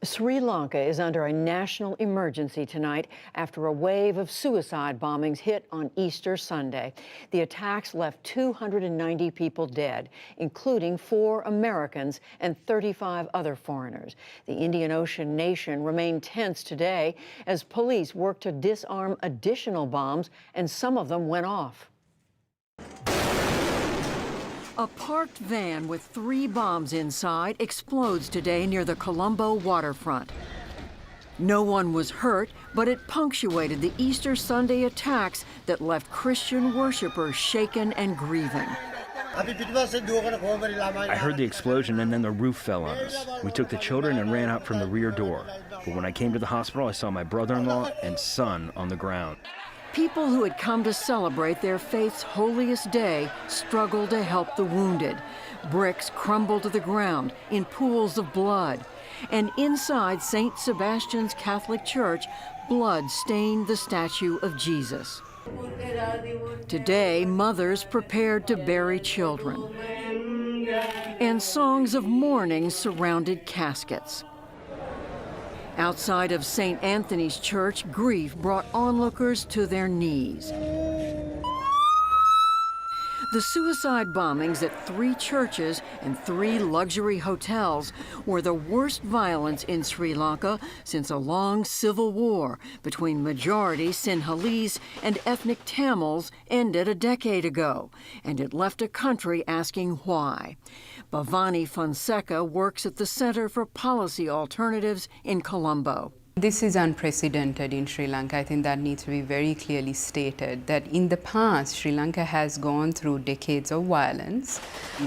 Sri Lanka is under a national emergency tonight after a wave of suicide bombings hit on Easter Sunday. The attacks left 290 people dead, including 4 Americans and 35 other foreigners. The Indian Ocean nation remained tense today as police worked to disarm additional bombs, and some of them went off. A parked van with 3 bombs inside explodes today near the Colombo waterfront. No one was hurt, but it punctuated the Easter Sunday attacks that left Christian worshipers shaken and grieving. I heard the explosion and then the roof fell on us. We took the children and ran out from the rear door. But when I came to the hospital, I saw my brother-in-law and son on the ground. People who had come to celebrate their faith's holiest day struggled to help the wounded. Bricks crumbled to the ground in pools of blood. And inside St. Sebastian's Catholic Church, blood stained the statue of Jesus. Today, mothers prepared to bury children. And songs of mourning surrounded caskets. Outside of St. Anthony's Church, grief brought onlookers to their knees. The suicide bombings at 3 churches and 3 luxury hotels were the worst violence in Sri Lanka since a long civil war between majority Sinhalese and ethnic Tamils ended a decade ago, and it left a country asking why. Bhavani Fonseca works at the Center for Policy Alternatives in Colombo. This is unprecedented in Sri Lanka. I think that needs to be very clearly stated, that in the past, Sri Lanka has gone through decades of violence.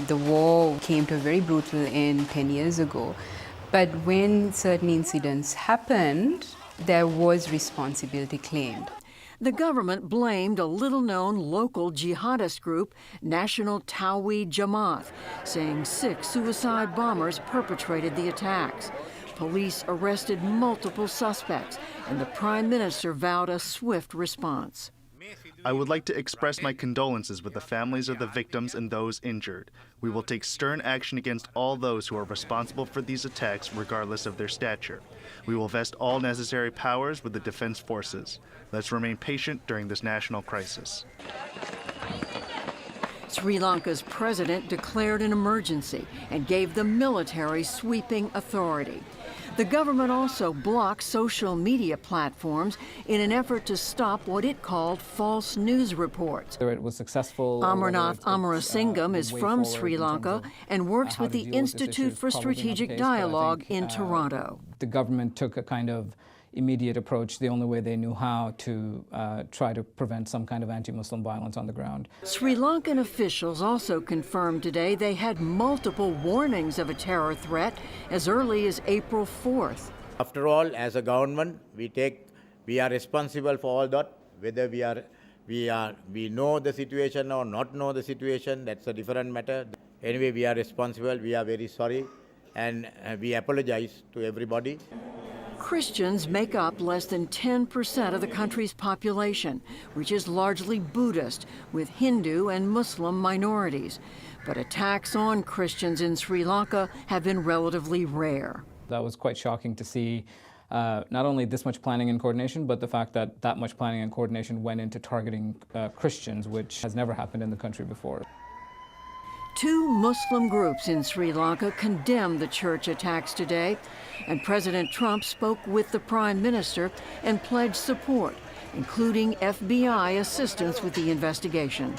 The war came to a very brutal end 10 years ago. But when certain incidents happened, there was responsibility claimed. The government blamed a little-known local jihadist group, National Tawhid Jamaat, saying 6 suicide bombers perpetrated the attacks. Police arrested multiple suspects, and the Prime Minister vowed a swift response. I would like to express my condolences with the families of the victims and those injured. We will take stern action against all those who are responsible for these attacks, regardless of their stature. We will vest all necessary powers with the defense forces. Let's remain patient during this national crisis. Sri Lanka's president declared an emergency and gave the military sweeping authority. The government also blocked social media platforms in an effort to stop what it called false news reports. Whether it was successful. Amarnath Amarasingam is from Sri Lanka and works with the Institute for Strategic Dialogue in Toronto. The government took a kind of immediate approach, the only way they knew how, to try to prevent some kind of anti-Muslim violence on the ground. Sri Lankan officials also confirmed today they had multiple warnings of a terror threat as early as April 4th. After all, as a government, we are responsible for all that. Whether we know the situation or not know the situation, that's a different matter. Anyway, we are responsible. We are very sorry, and we apologize to everybody. Christians make up less than 10% of the country's population, which is largely Buddhist, with Hindu and Muslim minorities. But attacks on Christians in Sri Lanka have been relatively rare. That was quite shocking to see not only this much planning and coordination, but the fact that that much planning and coordination went into targeting Christians, which has never happened in the country before. 2 Muslim groups in Sri Lanka condemned the church attacks today, and President Trump spoke with the Prime Minister and pledged support, including FBI assistance with the investigation.